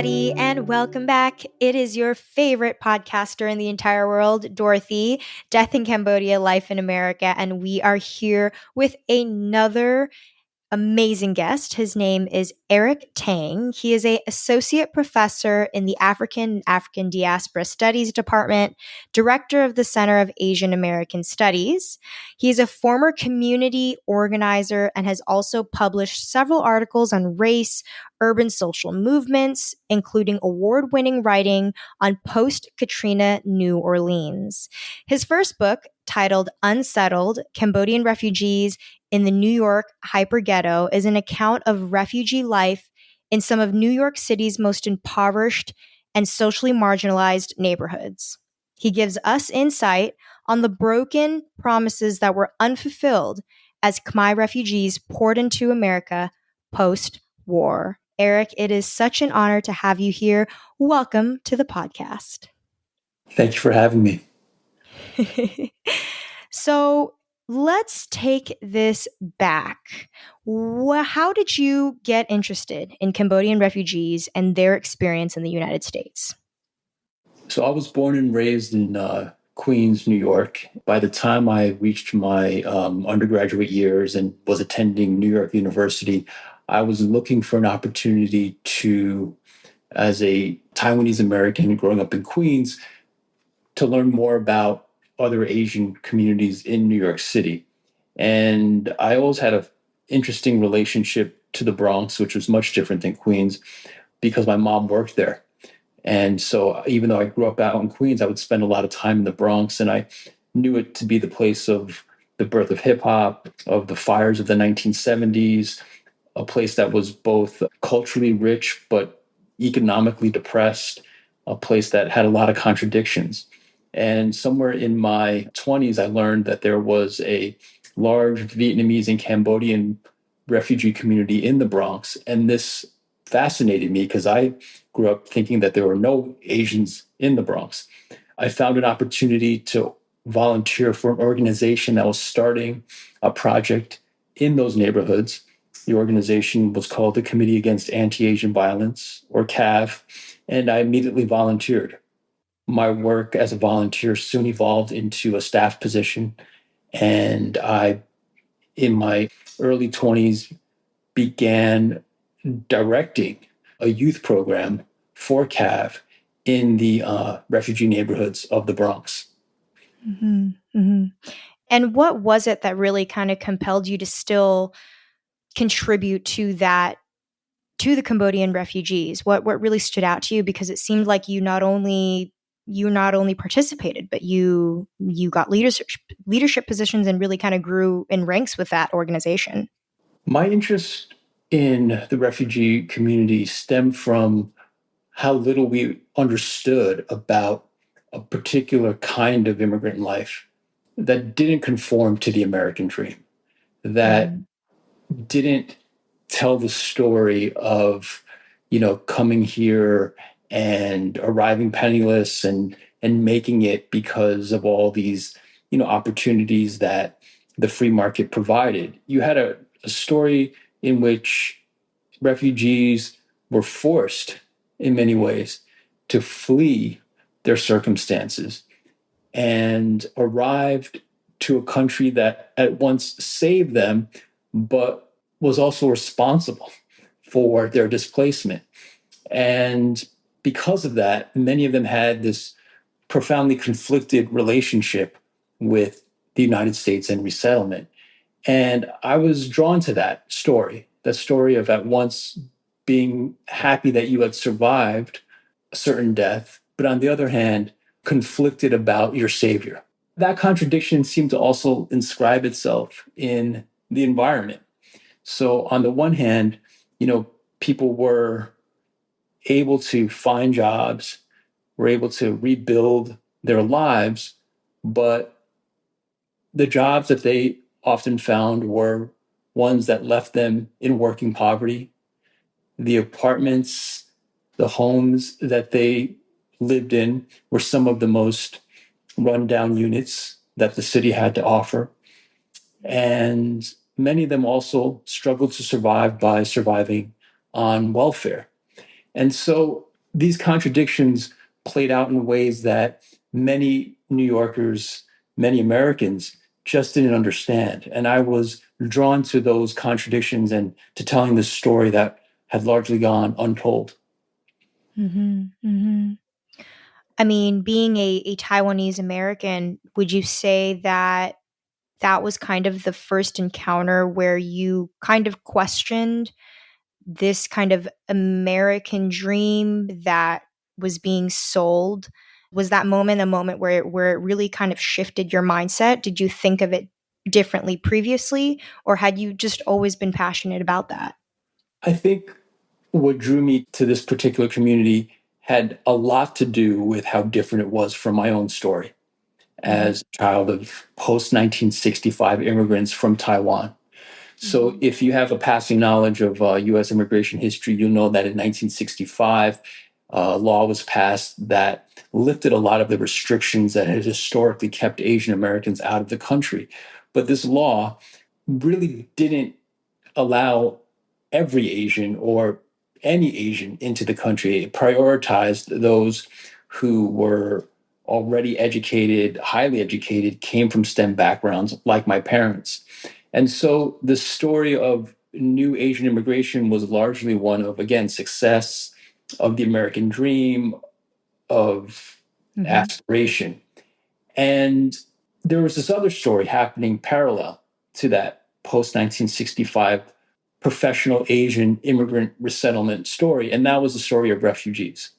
everybody, and welcome back. It is your favorite podcaster in the entire world, Dorothy, Death in Cambodia, Life in America, and we are here with another amazing guest. His name is Eric Tang. He is an associate professor in the African Diaspora Studies Department, director of the Center of Asian American Studies. He is a former community organizer and has also published several articles on race, urban social movements, including award-winning writing on post-Katrina New Orleans. His first book, titled Unsettled, Cambodian Refugees in the New York Hyperghetto, is an account of refugee life in some of New York City's most impoverished and socially marginalized neighborhoods. He gives us insight on the broken promises that were unfulfilled as Khmer refugees poured into America post-war. Eric, it is such an honor to have you here. Welcome to the podcast. Thank you for having me. So let's take this back. How did you get interested in Cambodian refugees and their experience in the United States? So I was born and raised in Queens, New York. By the time I reached my undergraduate years and was attending New York University, I was looking for an opportunity to, as a Taiwanese American growing up in Queens, to learn more about other Asian communities in New York City. And I always had an interesting relationship to the Bronx, which was much different than Queens, because my mom worked there. And so even though I grew up out in Queens, I would spend a lot of time in the Bronx, and I knew it to be the place of the birth of hip hop, of the fires of the 1970s, a place that was both culturally rich but economically depressed, a place that had a lot of contradictions. And somewhere in my 20s, I learned that there was a large Vietnamese and Cambodian refugee community in the Bronx. And this fascinated me because I grew up thinking that there were no Asians in the Bronx. I found an opportunity to volunteer for an organization that was starting a project in those neighborhoods. The organization was called the Committee Against Anti-Asian Violence, or CAV, and I immediately volunteered. My work as a volunteer soon evolved into a staff position, and I, in my early 20s, began directing a youth program for CAV in the refugee neighborhoods of the Bronx. Mm-hmm, mm-hmm. And what was it that really kind of compelled you to still contribute to that, to the Cambodian refugees? What really stood out to you? Because it seemed like you not only participated, but you got leadership positions and really kind of grew in ranks with that organization. My interest in the refugee community stemmed from how little we understood about a particular kind of immigrant life that didn't conform to the American dream, that didn't tell the story of, coming here and arriving penniless and making it because of all these, opportunities that the free market provided. You had a story in which refugees were forced in many ways to flee their circumstances and arrived to a country that at once saved them, but was also responsible for their displacement. And because of that, many of them had this profoundly conflicted relationship with the United States and resettlement. And I was drawn to that story of at once being happy that you had survived a certain death, but on the other hand, conflicted about your savior. That contradiction seemed to also inscribe itself in the environment. So on the one hand, people were able to find jobs, were able to rebuild their lives, but the jobs that they often found were ones that left them in working poverty. The apartments, the homes that they lived in were some of the most rundown units that the city had to offer. And many of them also struggled to survive by surviving on welfare. And so these contradictions played out in ways that many New Yorkers, many Americans just didn't understand. And I was drawn to those contradictions and to telling this story that had largely gone untold. Hmm. Hmm. I mean, being a Taiwanese American, would you say that that was kind of the first encounter where you kind of questioned this kind of American dream that was being sold? Was that moment a moment where it really kind of shifted your mindset? Did you think of it differently previously, or had you just always been passionate about that? I think what drew me to this particular community had a lot to do with how different it was from my own story Hmm. as a child of post 1965 immigrants from Taiwan. So, Hmm. if you have a passing knowledge of US immigration history, you'll know that in 1965, a law was passed that lifted a lot of the restrictions that had historically kept Asian Americans out of the country. But this law really didn't allow every Asian or any Asian into the country. It prioritized those who were already educated, highly educated, came from STEM backgrounds, like my parents. And so the story of new Asian immigration was largely one of, again, success, of the American dream, of Hmm. aspiration. And there was this other story happening parallel to that post 1965 professional Asian immigrant resettlement story. And that was the story of refugees.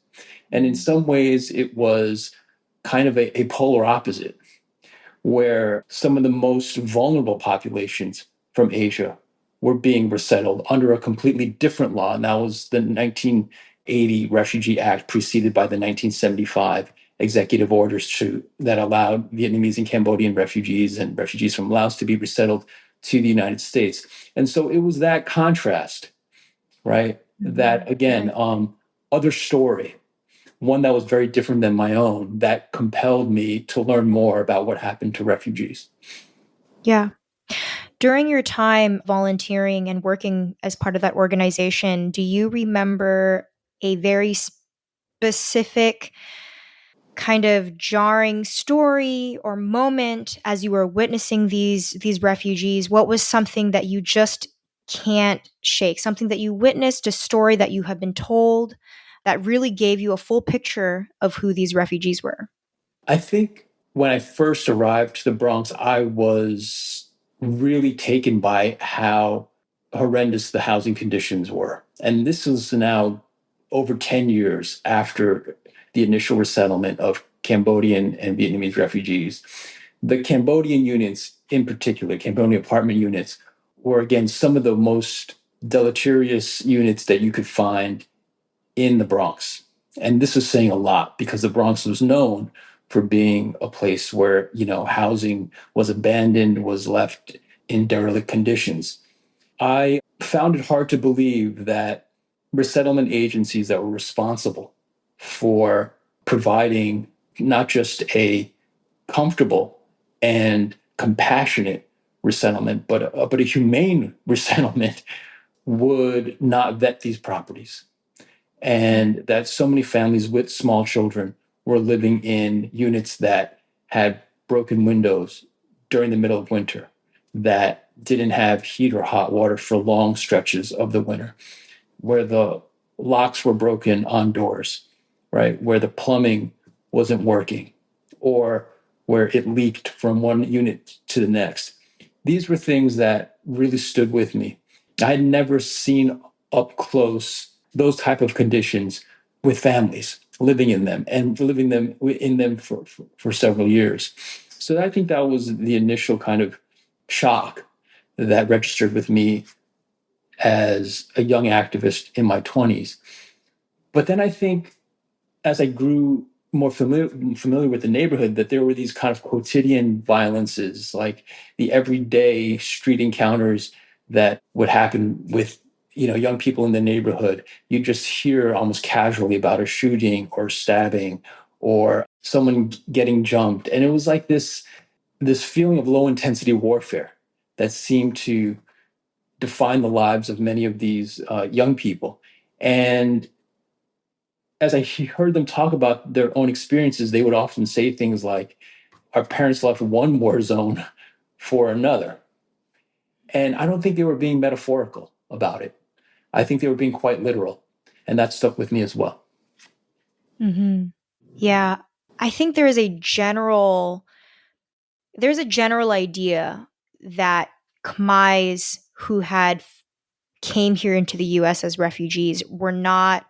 And in Hmm. some ways, it was kind of a polar opposite, where some of the most vulnerable populations from Asia were being resettled under a completely different law. And that was the 1980 Refugee Act, preceded by the 1975 executive orders that allowed Vietnamese and Cambodian refugees and refugees from Laos to be resettled to the United States. And so it was that contrast, right? Hmm. That, again, Right. other story, one that was very different than my own, that compelled me to learn more about what happened to refugees. Yeah. During your time volunteering and working as part of that organization, do you remember a very specific kind of jarring story or moment as you were witnessing these refugees? What was something that you just can't shake? Something that you witnessed, a story that you have been told that really gave you a full picture of who these refugees were? I think when I first arrived to the Bronx, I was really taken by how horrendous the housing conditions were. And this is now over 10 years after the initial resettlement of Cambodian and Vietnamese refugees. The Cambodian units, in particular, Cambodian apartment units, were again some of the most deleterious units that you could find in the Bronx. And this is saying a lot because the Bronx was known for being a place where, housing was abandoned, was left in derelict conditions. I found it hard to believe that resettlement agencies that were responsible for providing not just a comfortable and compassionate resettlement, but a humane resettlement would not vet these properties, and that so many families with small children were living in units that had broken windows during the middle of winter, that didn't have heat or hot water for long stretches of the winter, where the locks were broken on doors, right? Where the plumbing wasn't working, or where it leaked from one unit to the next. These were things that really stood with me. I had never seen up close those type of conditions with families living in them and living them in them for several years. So I think that was the initial kind of shock that registered with me as a young activist in my 20s. But then I think as I grew more familiar with the neighborhood, that there were these kind of quotidian violences, like the everyday street encounters that would happen with young people in the neighborhood. You just hear almost casually about a shooting or stabbing or someone getting jumped, and it was like this feeling of low intensity warfare that seemed to define the lives of many of these young people. And as I heard them talk about their own experiences, they would often say things like, our parents left one war zone for another. And I don't think they were being metaphorical about it. I think they were being quite literal. And that stuck with me as well. Hmm. Yeah, I think there's a general idea that Khmais who had came here into the US as refugees were not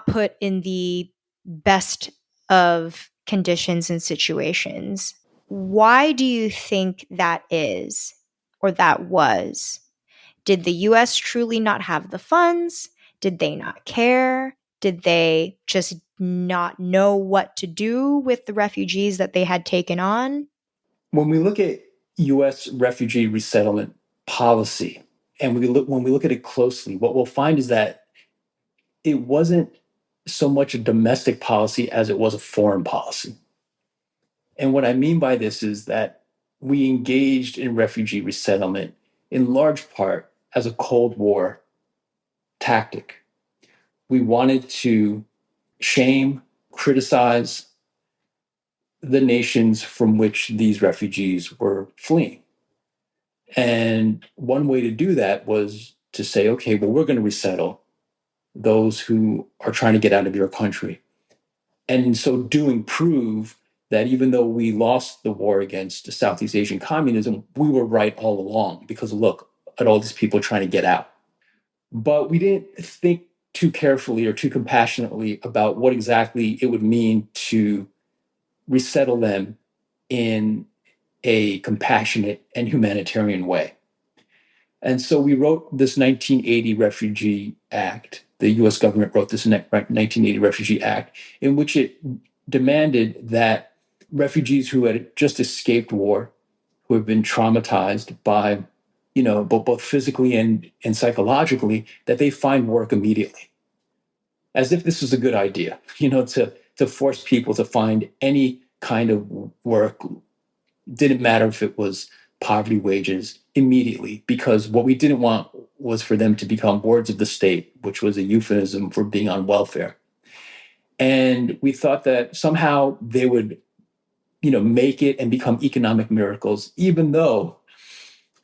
put in the best of conditions and situations. Why do you think that is, or that was? Did the US truly not have the funds? Did they not care? Did they just not know what to do with the refugees that they had taken on? When we look at US refugee resettlement policy, and when we look at it closely, what we'll find is that it wasn't so much a domestic policy as it was a foreign policy. And what I mean by this is that we engaged in refugee resettlement in large part as a Cold War tactic. We wanted to shame, criticize the nations from which these refugees were fleeing. And one way to do that was to say, okay, well, we're going to resettle those who are trying to get out of your country. And in so doing, prove that even though we lost the war against Southeast Asian communism, we were right all along because look at all these people trying to get out. But we didn't think too carefully or too compassionately about what exactly it would mean to resettle them in a compassionate and humanitarian way. And so we wrote this 1980 Refugee Act. The US government wrote this 1980 Refugee Act, in which it demanded that refugees who had just escaped war, who have been traumatized by, both physically and psychologically, that they find work immediately. As if this was a good idea, to force people to find any kind of work. Didn't matter if it was poverty wages immediately, because what we didn't want was for them to become wards of the state, which was a euphemism for being on welfare. And we thought that somehow they would, make it and become economic miracles, even though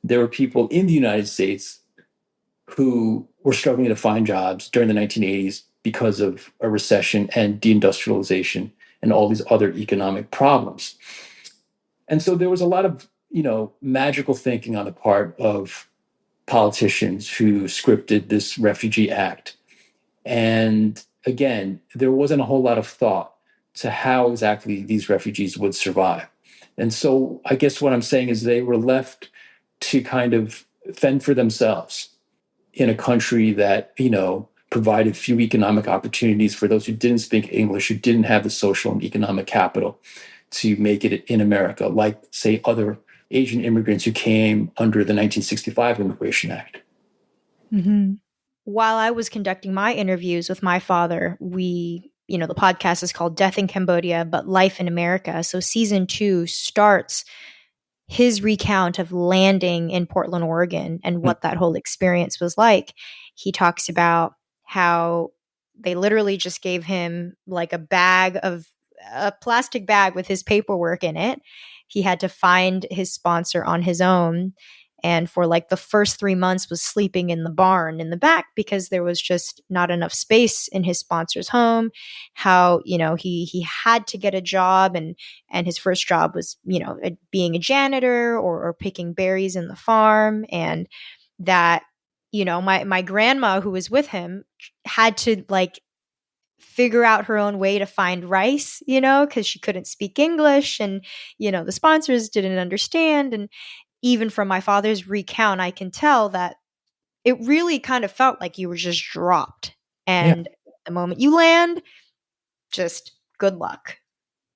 there were people in the United States who were struggling to find jobs during the 1980s because of a recession and deindustrialization and all these other economic problems. And so there was a lot of, magical thinking on the part of politicians who scripted this Refugee Act. And again, there wasn't a whole lot of thought to how exactly these refugees would survive. And so I guess what I'm saying is they were left to kind of fend for themselves in a country that, provided few economic opportunities for those who didn't speak English, who didn't have the social and economic capital to make it in America, like, say, other Asian immigrants who came under the 1965 Immigration Act. Mm-hmm. While I was conducting my interviews with my father, the podcast is called Death in Cambodia, but Life in America. So season 2 starts his recount of landing in Portland, Oregon, and what that whole experience was like. He talks about how they literally just gave him like a plastic bag with his paperwork in it. He had to find his sponsor on his own. And for like the first 3 months was sleeping in the barn in the back because there was just not enough space in his sponsor's home. How, he had to get a job, and his first job was, being a janitor or picking berries in the farm. And that, my grandma who was with him had to like figure out her own way to find rice, because she couldn't speak English, and, the sponsors didn't understand. And even from my father's recount, I can tell that it really kind of felt like you were just dropped. Yeah. And the moment you land, just good luck.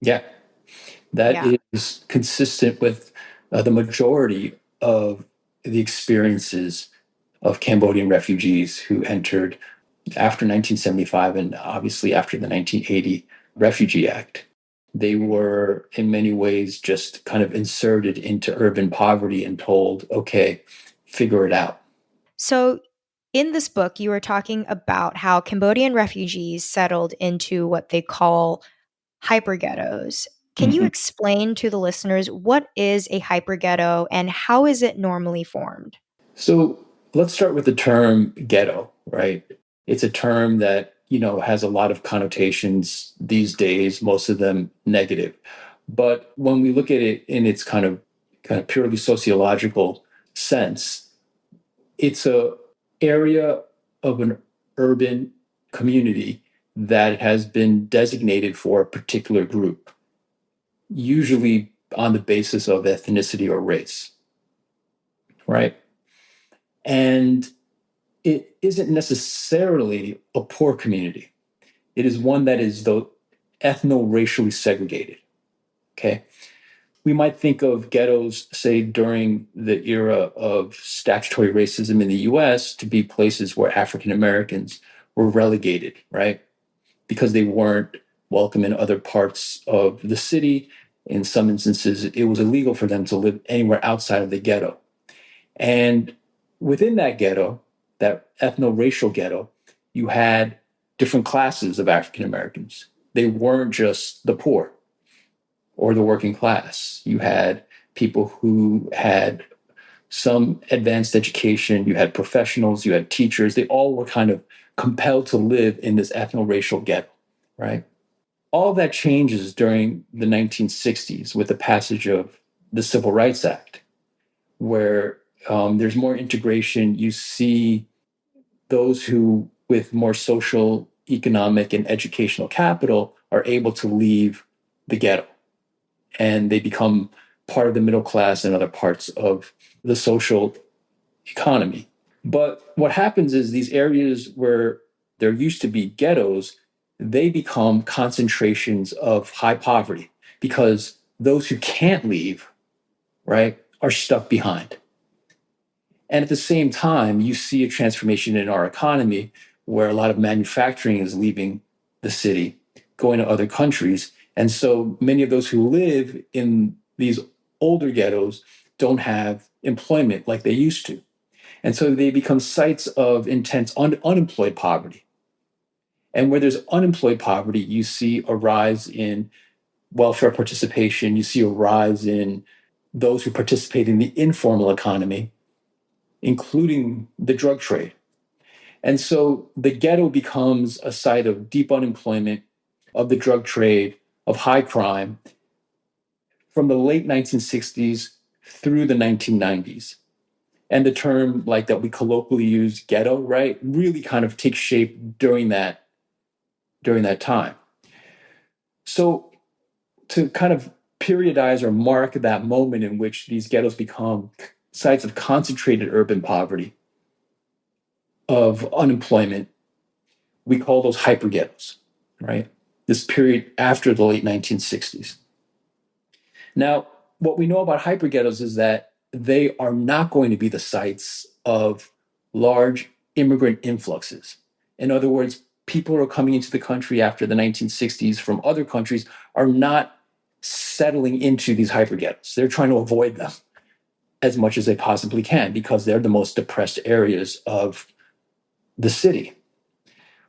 Yeah. That Yeah. is consistent with the majority of the experiences of Cambodian refugees who entered after 1975 and obviously after the 1980 Refugee Act. They were, in many ways, just kind of inserted into urban poverty and told, okay, figure it out. So In this book, you were talking about how Cambodian refugees settled into what they call hyperghettos. Can you Mhm. explain to the listeners what is a hyperghetto and how is it normally formed? So let's start with the term ghetto, right? It's a term that, has a lot of connotations these days, most of them negative. But when we look at it in its kind of purely sociological sense, it's a area of an urban community that has been designated for a particular group, usually on the basis of ethnicity or race, right? And it isn't necessarily a poor community. It is one that is, though, ethno-racially segregated. Okay. We might think of ghettos, say, during the era of statutory racism in the US, to be places where African Americans were relegated, right? Because they weren't welcome in other parts of the city. In some instances, it was illegal for them to live anywhere outside of the ghetto. And within that ghetto, that ethno-racial ghetto, you had different classes of African Americans. They weren't just the poor or the working class. You had people who had some advanced education, you had professionals, you had teachers. They all were kind of compelled to live in this ethno-racial ghetto, right? All of that changes during the 1960s with the passage of the Civil Rights Act, where there's more integration. You see those who, with more social, economic, and educational capital, are able to leave the ghetto and they become part of the middle class and other parts of the social economy. But what happens is these areas where there used to be ghettos, they become concentrations of high poverty because those who can't leave, right, are stuck behind. And at the same time, you see a transformation in our economy where a lot of manufacturing is leaving the city, going to other countries. And so many of those who live in these older ghettos don't have employment like they used to. And so they become sites of intense unemployed poverty. And where there's unemployed poverty, you see a rise in welfare participation, you see a rise in those who participate in the informal economy, including the drug trade. And so the ghetto becomes a site of deep unemployment, of the drug trade, of high crime from the late 1960s through the 1990s. And the term like that we colloquially use, ghetto, right, really kind of takes shape during that time. So to kind of periodize or mark that moment in which these ghettos become sites of concentrated urban poverty, of unemployment, we call those hyperghettos, right? This period after the late 1960s. Now, what we know about hyperghettos is that they are not going to be the sites of large immigrant influxes. In other words, people who are coming into the country after the 1960s from other countries are not settling into these hyperghettos. They're trying to avoid them as much as they possibly can because they're the most depressed areas of the city.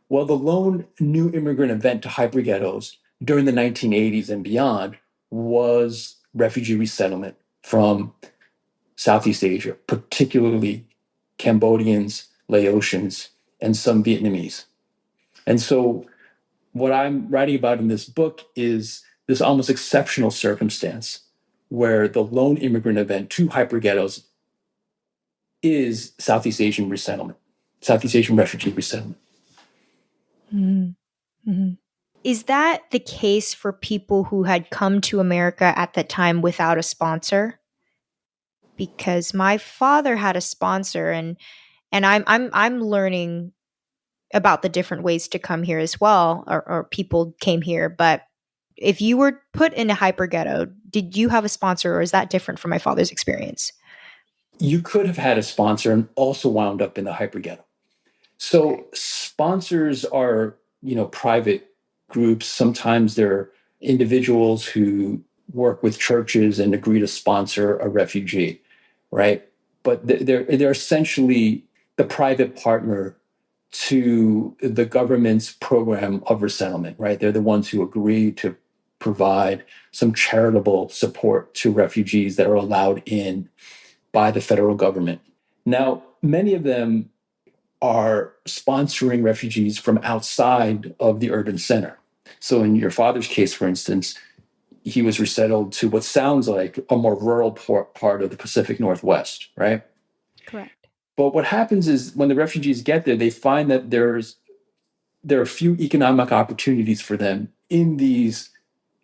Well, the lone new immigrant event to hyperghettos during the 1980s and beyond was refugee resettlement from Southeast Asia, particularly Cambodians, Laotians, and some Vietnamese. And so, what I'm writing about in this book is this almost exceptional circumstance where the lone immigrant event to hyperghettos is Southeast Asian resettlement, Southeast Asian refugee resettlement. Mm-hmm. Is that the case for people who had come to America at the time without a sponsor? Because my father had a sponsor, and I'm learning about the different ways to come here as well, or people came here. But if you were put in a hyper ghetto, did you have a sponsor, or is that different from my father's experience? You could have had a sponsor and also wound up in the hyperghetto. Okay. So sponsors are, private groups. Sometimes they're individuals who work with churches and agree to sponsor a refugee, right? But they're essentially the private partner to the government's program of resettlement, right? They're the ones who agree to provide some charitable support to refugees that are allowed in by the federal government. Now, many of them are sponsoring refugees from outside of the urban center. So, in your father's case, for instance, he was resettled to what sounds like a more rural part of the Pacific Northwest, right? Correct. But what happens is when the refugees get there, they find that there are few economic opportunities for them in these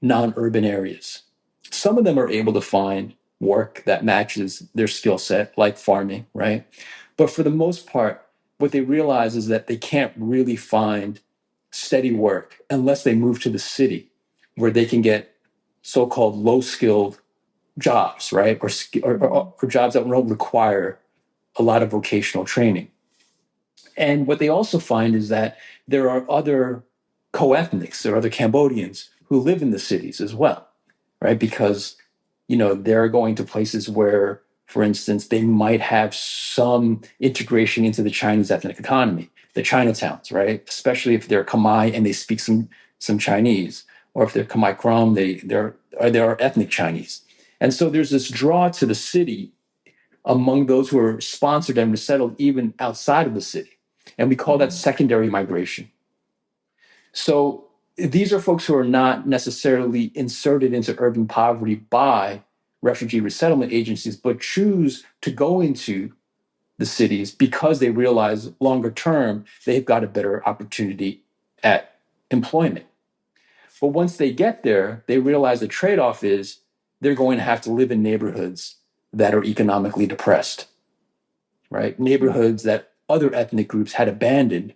non-urban areas. Some of them are able to find work that matches their skill set, like farming, right? But for the most part, what they realize is that they can't really find steady work unless they move to the city where they can get so-called low-skilled jobs, right? Or jobs that don't require a lot of vocational training. And what they also find is that there are other co-ethnics, there are other Cambodians who live in the cities as well, right? Because, they're going to places where, for instance, they might have some integration into the Chinese ethnic economy, the Chinatowns, right? Especially if they're Khmer and they speak some Chinese, or if they're Khmer Krom, they are ethnic Chinese. And so there's this draw to the city among those who are sponsored and resettled even outside of the city. And we call that secondary migration. So these are folks who are not necessarily inserted into urban poverty by refugee resettlement agencies, but choose to go into the cities because they realize longer term they've got a better opportunity at employment. But once they get there, they realize the trade-off is they're going to have to live in neighborhoods that are economically depressed, right? Neighborhoods that other ethnic groups had abandoned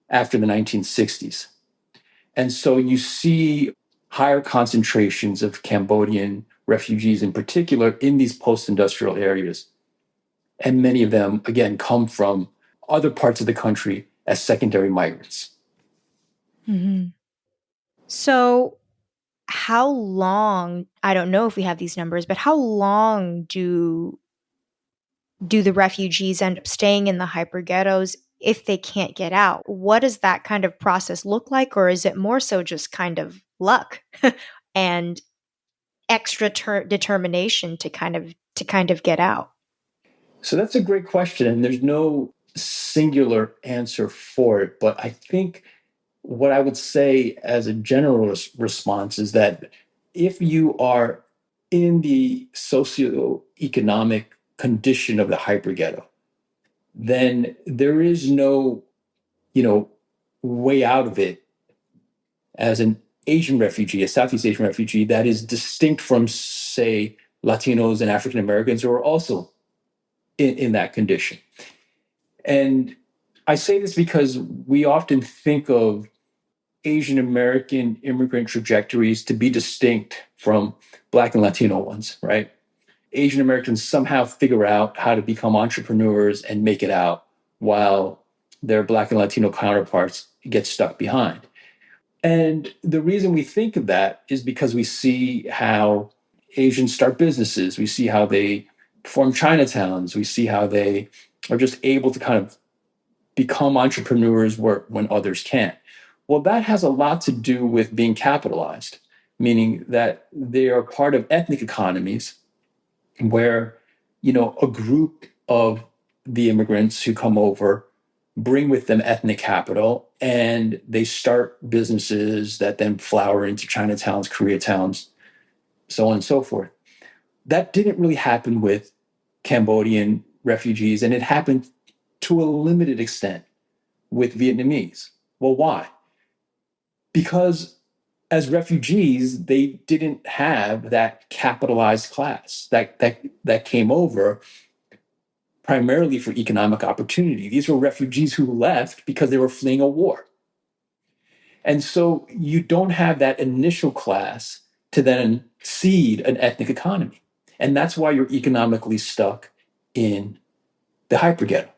after the 1960s. And so you see higher concentrations of Cambodian refugees in particular in these post-industrial areas. And many of them, again, come from other parts of the country as secondary migrants. Mm-hmm. So, how long, I don't know if we have these numbers, but how long do the refugees end up staying in the hyperghettos if they can't get out? What does that kind of process look like, or is it more so just kind of luck and extra determination to kind of get out? So that's a great question. And there's no singular answer for it. But I think what I would say as a general response is that if you are in the socioeconomic condition of the hyperghetto, then there is no, way out of it as an Asian refugee, a Southeast Asian refugee that is distinct from, say, Latinos and African Americans who are also in that condition. And I say this because we often think of Asian American immigrant trajectories to be distinct from Black and Latino ones, right? Asian Americans somehow figure out how to become entrepreneurs and make it out while their Black and Latino counterparts get stuck behind. And the reason we think of that is because we see how Asians start businesses, we see how they form Chinatowns, we see how they are just able to kind of become entrepreneurs when others can't. Well, that has a lot to do with being capitalized, meaning that they are part of ethnic economies where, a group of the immigrants who come over bring with them ethnic capital and they start businesses that then flower into Chinatowns, Koreatowns, so on and so forth. That didn't really happen with Cambodian refugees, and it happened to a limited extent with Vietnamese. Well, why? Because as refugees, they didn't have that capitalized class that came over primarily for economic opportunity. These were refugees who left because they were fleeing a war. And so you don't have that initial class to then seed an ethnic economy. And that's why you're economically stuck in the hyperghetto.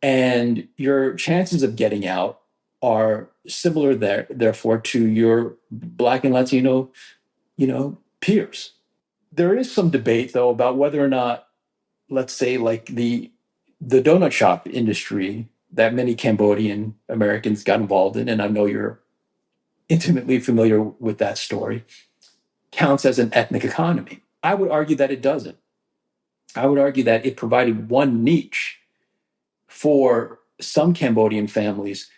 And your chances of getting out are similar therefore to your Black and Latino, peers. There is some debate though about whether or not, let's say, like the The donut shop industry that many Cambodian Americans got involved in, and I know you're intimately familiar with that story, counts as an ethnic economy. I would argue that it doesn't. I would argue that it provided one niche for some Cambodian families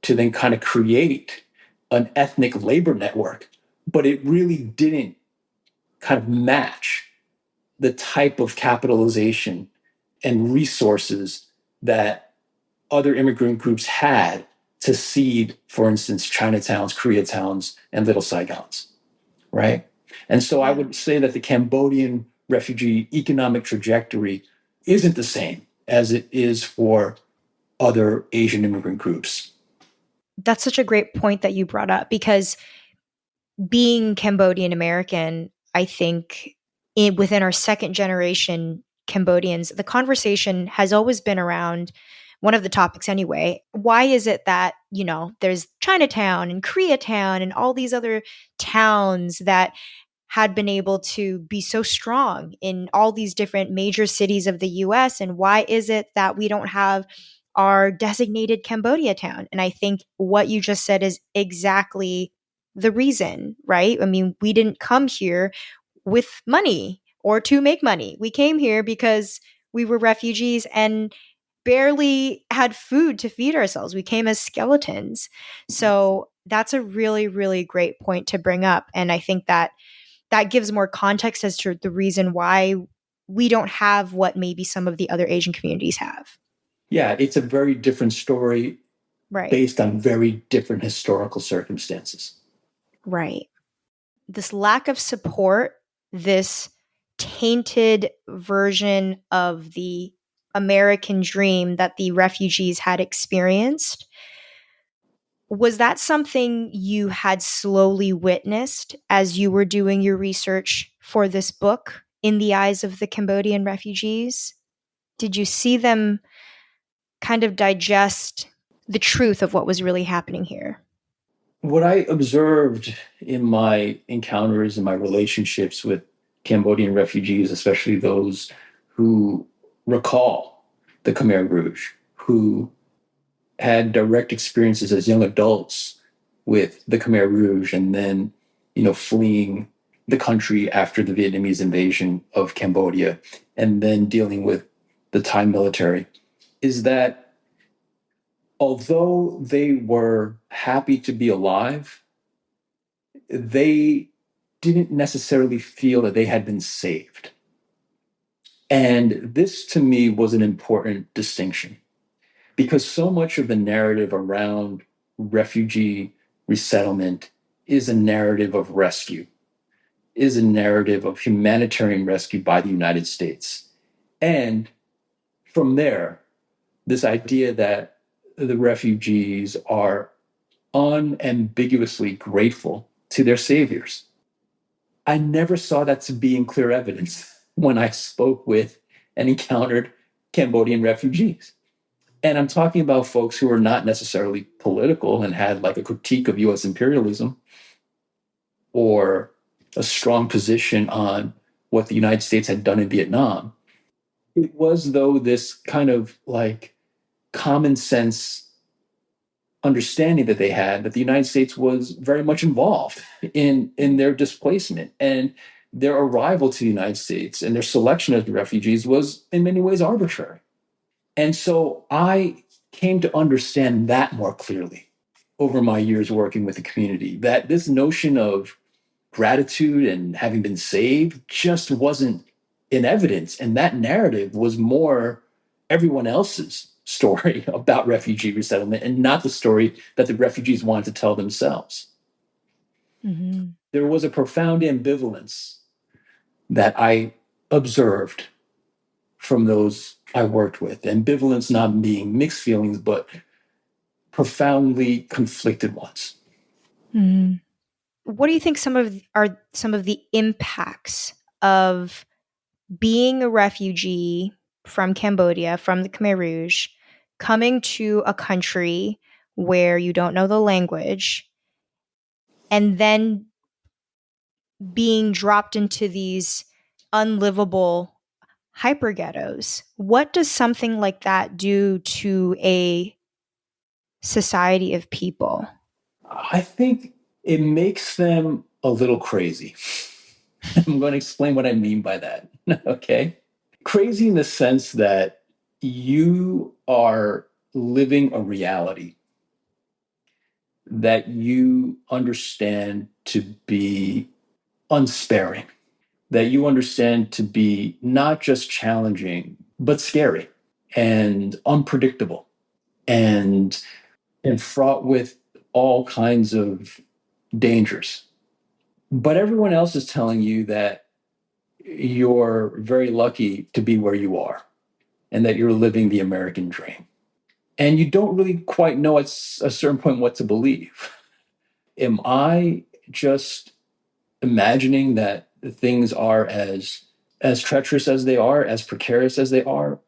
to then kind of create an ethnic labor network, but it really didn't kind of match the type of capitalization and resources that other immigrant groups had to seed, for instance, Chinatowns, Koreatowns, and Little Saigons, right? And so I Yeah. would say that the Cambodian refugee economic trajectory isn't the same as it is for other Asian immigrant groups. That's such a great point that you brought up because being Cambodian American, I think within our second generation Cambodians, the conversation has always been around one of the topics anyway. Why is it that, there's Chinatown and Koreatown and all these other towns that had been able to be so strong in all these different major cities of the US? And why is it that we don't have our designated Cambodia town? And I think what you just said is exactly the reason, right? I mean, we didn't come here with money or to make money. We came here because we were refugees and barely had food to feed ourselves. We came as skeletons. So that's a really, really great point to bring up. And I think that gives more context as to the reason why we don't have what maybe some of the other Asian communities have. Yeah, it's a very different story Right. based on very different historical circumstances. Right. This lack of support, this tainted version of the American dream that the refugees had experienced, was that something you had slowly witnessed as you were doing your research for this book in the eyes of the Cambodian refugees? Did you see them kind of digest the truth of what was really happening here? What I observed in my encounters and my relationships with Cambodian refugees, especially those who recall the Khmer Rouge, who had direct experiences as young adults with the Khmer Rouge and then, fleeing the country after the Vietnamese invasion of Cambodia and then dealing with the Thai military, is that although they were happy to be alive, they didn't necessarily feel that they had been saved. And this to me was an important distinction because so much of the narrative around refugee resettlement is a narrative of rescue, is a narrative of humanitarian rescue by the United States. And from there, this idea that the refugees are unambiguously grateful to their saviors. I never saw that to be in clear evidence when I spoke with and encountered Cambodian refugees. And I'm talking about folks who are not necessarily political and had like a critique of US imperialism or a strong position on what the United States had done in Vietnam. It was, though, this kind of like common sense understanding that they had that the United States was very much involved in their displacement and their arrival to the United States and their selection of the refugees was in many ways arbitrary. And so I came to understand that more clearly over my years working with the community, that this notion of gratitude and having been saved just wasn't in evidence. And that narrative was more everyone else's story about refugee resettlement and not the story that the refugees wanted to tell themselves. Mm-hmm. There was a profound ambivalence that I observed from those I worked with. Ambivalence not being mixed feelings, but profoundly conflicted ones. Mm-hmm. What do you think are some of the impacts of being a refugee from Cambodia, from the Khmer Rouge, coming to a country where you don't know the language, and then being dropped into these unlivable hyperghettos. What does something like that do to a society of people? I think it makes them a little crazy. I'm going to explain what I mean by that. Okay. Crazy in the sense that you are living a reality that you understand to be unsparing, that you understand to be not just challenging, but scary and unpredictable and fraught with all kinds of dangers. But everyone else is telling you that you're very lucky to be where you are and that you're living the American dream. And you don't really quite know at a certain point what to believe. Am I just imagining that things are as treacherous as they are, as precarious as they are,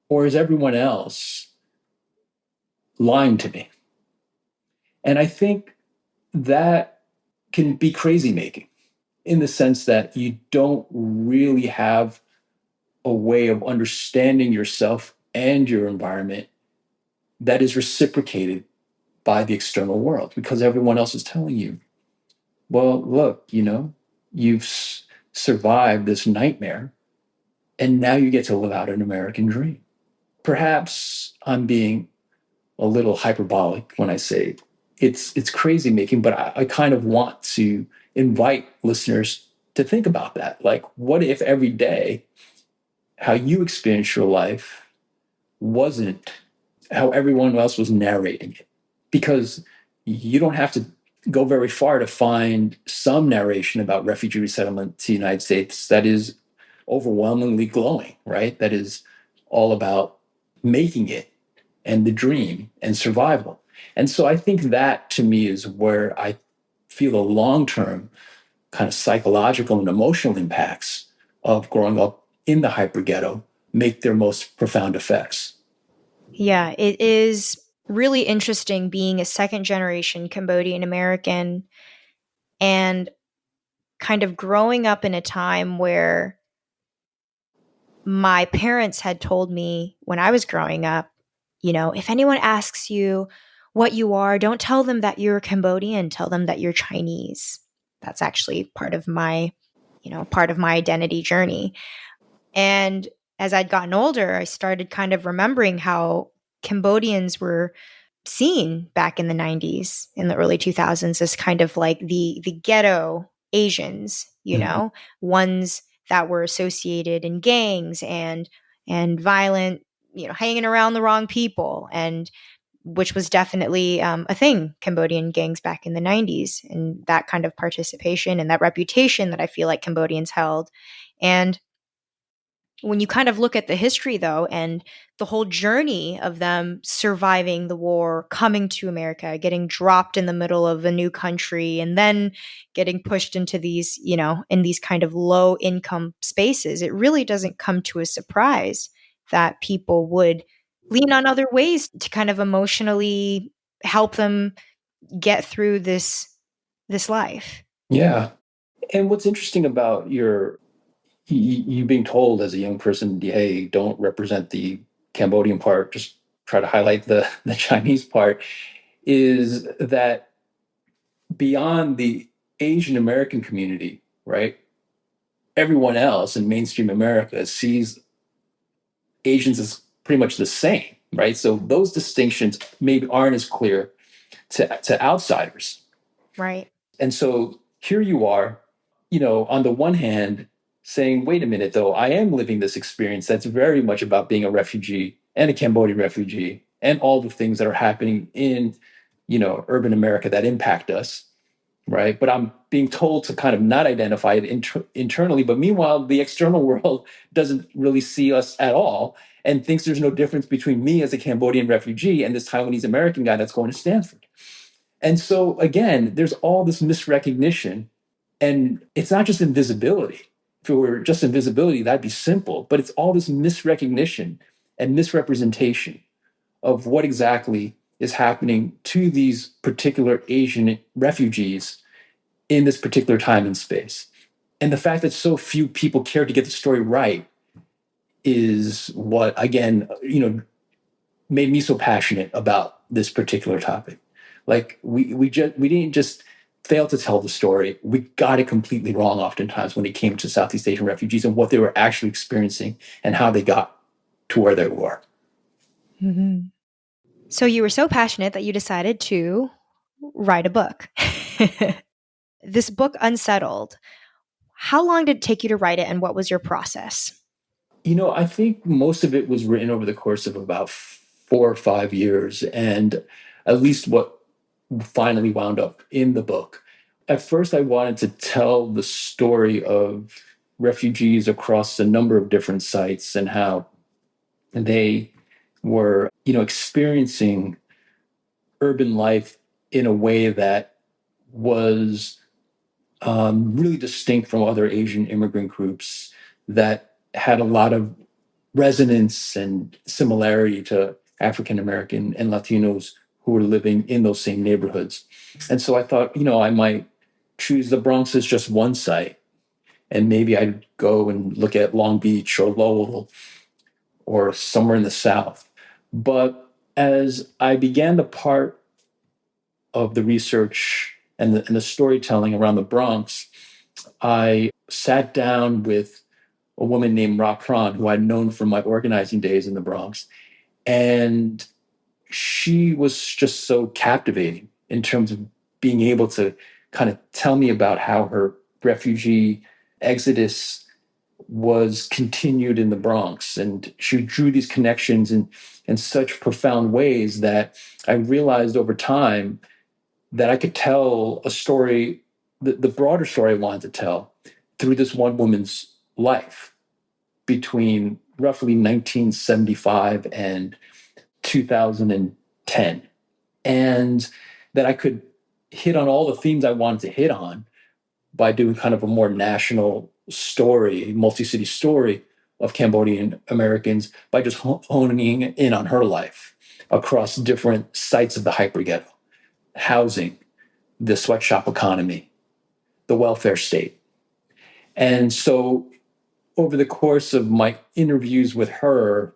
or is everyone else lying to me? And I think that can be crazy making in the sense that you don't really have a way of understanding yourself and your environment that is reciprocated by the external world because everyone else is telling you, well, look, you've survived this nightmare and now you get to live out an American dream. Perhaps I'm being a little hyperbolic when I say it's crazy making, but I kind of want to invite listeners to think about that. Like, what if every day how you experience your life wasn't how everyone else was narrating it? Because you don't have to go very far to find some narration about refugee resettlement to the United States that is overwhelmingly glowing, right? That is all about making it and the dream and survival. And so I think that to me is where I feel the long term kind of psychological and emotional impacts of growing up in the hyperghetto make their most profound effects. Yeah, it is really interesting being a second generation Cambodian American and kind of growing up in a time where my parents had told me when I was growing up, if anyone asks you what you are, don't tell them that you're Cambodian, tell them that you're Chinese. That's actually part of my identity journey. And as I'd gotten older, I started kind of remembering how Cambodians were seen back in the 90s, in the early 2000s, as kind of like the ghetto Asians, Mhm. ones that were associated in gangs and violent, hanging around the wrong people, and which was definitely a thing, Cambodian gangs back in the 90s, and that kind of participation and that reputation that I feel like Cambodians held. And when you kind of look at the history, though, and the whole journey of them surviving the war, coming to America, getting dropped in the middle of a new country, and then getting pushed into these, in these kind of low income spaces, it really doesn't come to a surprise that people would lean on other ways to kind of emotionally help them get through this life. Yeah. And what's interesting about you being told as a young person, hey, don't represent the Cambodian part, just try to highlight the Chinese part, is that beyond the Asian American community, right? Everyone else in mainstream America sees Asians as pretty much the same, right? So those distinctions maybe aren't as clear to outsiders. Right. And so here you are, on the one hand, saying, wait a minute, though, I am living this experience that's very much about being a refugee and a Cambodian refugee and all the things that are happening in, urban America that impact us, right? But I'm being told to kind of not identify it internally. But meanwhile, the external world doesn't really see us at all and thinks there's no difference between me as a Cambodian refugee and this Taiwanese American guy that's going to Stanford. And so again, there's all this misrecognition, and it's not just invisibility. If it were just invisibility, that'd be simple, but it's all this misrecognition and misrepresentation of what exactly is happening to these particular Asian refugees in this particular time and space. And the fact that so few people care to get the story right is what, again, made me so passionate about this particular topic. Like we didn't just fail to tell the story. We got it completely wrong oftentimes when it came to Southeast Asian refugees and what they were actually experiencing and how they got to where they were. Mhm. So you were so passionate that you decided to write a book. This book, Unsettled, how long did it take you to write it and what was your process? I think most of it was written over the course of about 4 or 5 years, and at least what finally wound up in the book. At first, I wanted to tell the story of refugees across a number of different sites and how they were, experiencing urban life in a way that was really distinct from other Asian immigrant groups that had a lot of resonance and similarity to African American and Latinos who were living in those same neighborhoods. And so I thought, I might choose the Bronx as just one site, and maybe I'd go and look at Long Beach or Lowell or somewhere in the South. But as I began the part of the research and the storytelling around the Bronx, I sat down with a woman named Ra Pran, who I'd known from my organizing days in the Bronx. And she was just so captivating in terms of being able to kind of tell me about how her refugee exodus was continued in the Bronx. And she drew these connections in such profound ways that I realized over time that I could tell a story, the broader story I wanted to tell, through this one woman's life between roughly 1975 and 2010. And that I could hit on all the themes I wanted to hit on by doing kind of a more national story, multi city story of Cambodian Americans by just honing in on her life across different sites of the hyperghetto, housing, the sweatshop economy, the welfare state. And so over the course of my interviews with her,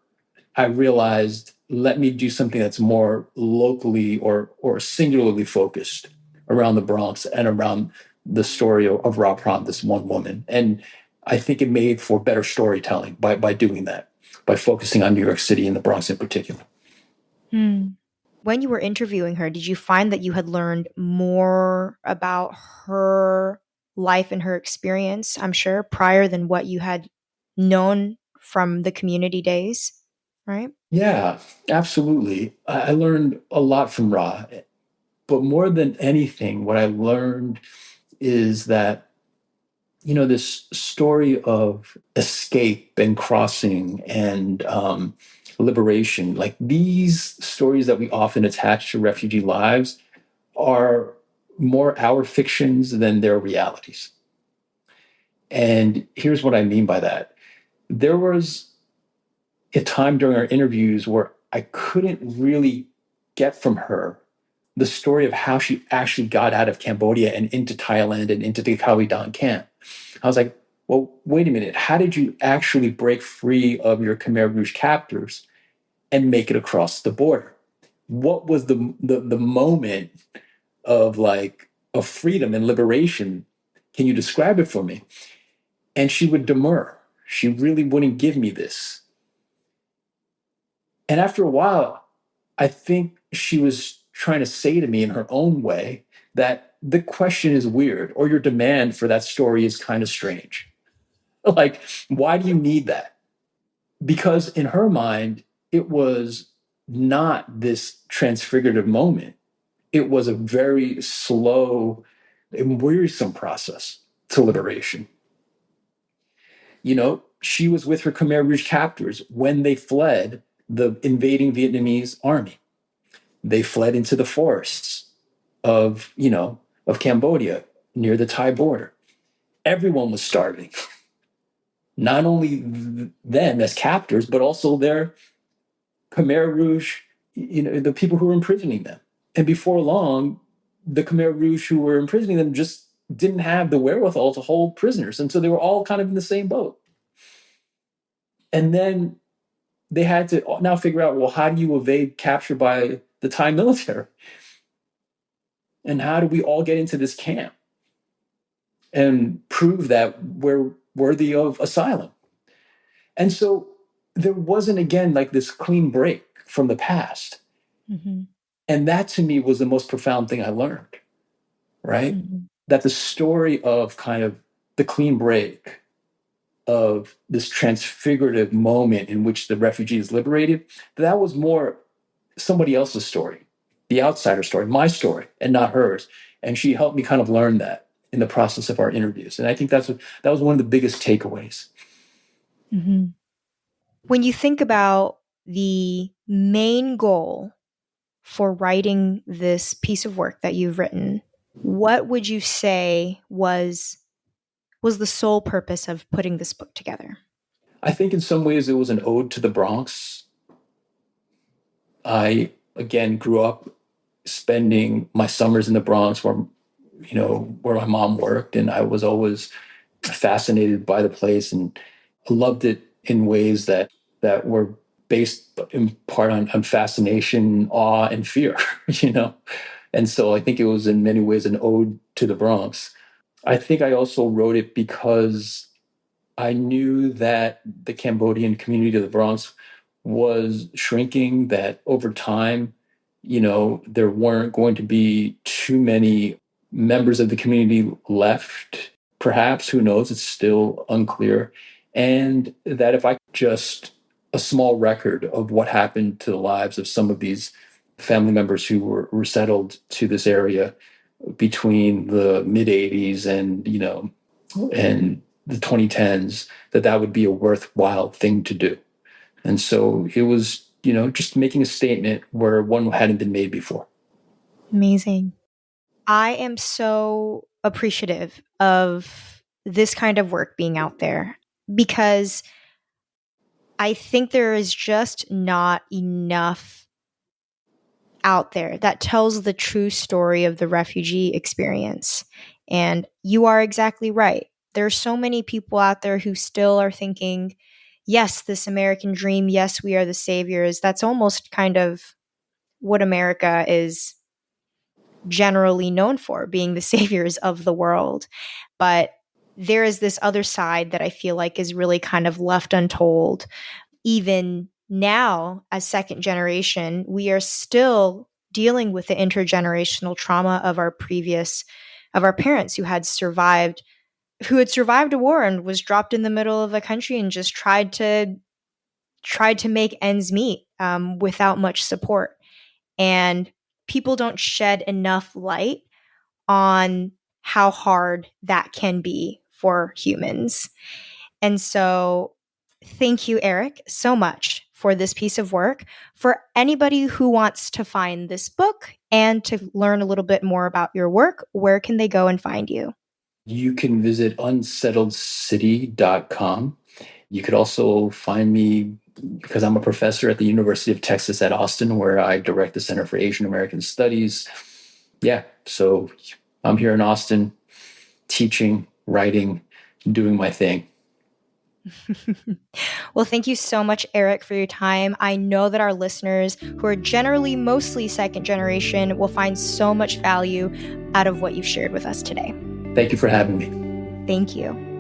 I realized, let me do something that's more locally or singularly focused around the Bronx and around the story of Ra Pran, this one woman. And I think it made for better storytelling by doing that, by focusing on New York City and the Bronx in particular. Hmm. When you were interviewing her, did you find that you had learned more about her life and her experience, I'm sure, prior than what you had known from the community days, right? Yeah, absolutely. I learned a lot from Ra, but more than anything, what I learned is that this story of escape and crossing and liberation, like these stories that we often attach to refugee lives, are more our fictions than their realities. And here's what I mean by that. There was a time during our interviews where I couldn't really get from her the story of how she actually got out of Cambodia and into Thailand and into the Kawi Dan camp. I was like, well, wait a minute. How did you actually break free of your Khmer Rouge captors and make it across the border? What was the moment of like of freedom and liberation? Can you describe it for me? And she would demur. She really wouldn't give me this. And after a while, I think she was trying to say to me in her own way that the question is weird or your demand for that story is kind of strange. Like, why do you need that? Because in her mind, it was not this transfigurative moment. It was a very slow and wearisome process to liberation. She was with her Khmer Rouge captors when they fled the invading Vietnamese army. They fled into the forests of Cambodia near the Thai border. Everyone was starving. Not only them as captors, but also their Khmer Rouge, the people who were imprisoning them. And before long, the Khmer Rouge who were imprisoning them just didn't have the wherewithal to hold prisoners. And so they were all kind of in the same boat. And then they had to now figure out, well, how do you evade capture by the Thai military? And how do we all get into this camp and prove that we're worthy of asylum? And so there wasn't, again, like this clean break from the past. Mm-hmm. And that to me was the most profound thing I learned, right? Mm-hmm. That the story of kind of the clean break of this transfigurative moment in which the refugee is liberated, that was more somebody else's story, the outsider story, my story, and not hers. And she helped me kind of learn that in the process of our interviews. And I think that was one of the biggest takeaways. Mm-hmm. When you think about the main goal for writing this piece of work that you've written, what would you say was the sole purpose of putting this book together? I think in some ways it was an ode to the Bronx. I, again, grew up spending my summers in the Bronx where my mom worked, and I was always fascinated by the place and loved it in ways that were based in part on fascination, awe, and fear, you know? And so I think it was in many ways an ode to the Bronx. I think I also wrote it because I knew that the Cambodian community of the Bronx was shrinking, that over time, there weren't going to be too many members of the community left. Perhaps, who knows? It's still unclear. And that if I just a small record of what happened to the lives of some of these family members who were resettled to this area between the mid 80s and the 2010s, that would be a worthwhile thing to do. And so it was, just making a statement where one hadn't been made before. Amazing. I am so appreciative of this kind of work being out there because I think there is just not enough out there that tells the true story of the refugee experience. And you are exactly right. There are so many people out there who still are thinking, yes, this American dream, yes, we are the saviors. That's almost kind of what America is generally known for, being the saviors of the world. But there is this other side that I feel like is really kind of left untold. Even now, as second generation, we are still dealing with the intergenerational trauma of our parents who had survived a war and was dropped in the middle of a country and just tried to make ends meet without much support. And people don't shed enough light on how hard that can be for humans. And so, thank you, Eric, so much for this piece of work. For anybody who wants to find this book and to learn a little bit more about your work, where can they go and find you? You can visit unsettledcity.com. You could also find me because I'm a professor at the University of Texas at Austin, where I direct the Center for Asian American Studies. Yeah, so I'm here in Austin teaching, writing, doing my thing. Well, thank you so much, Eric, for your time. I know that our listeners, who are generally mostly second generation, will find so much value out of what you've shared with us today. Thank you for having me. Thank you.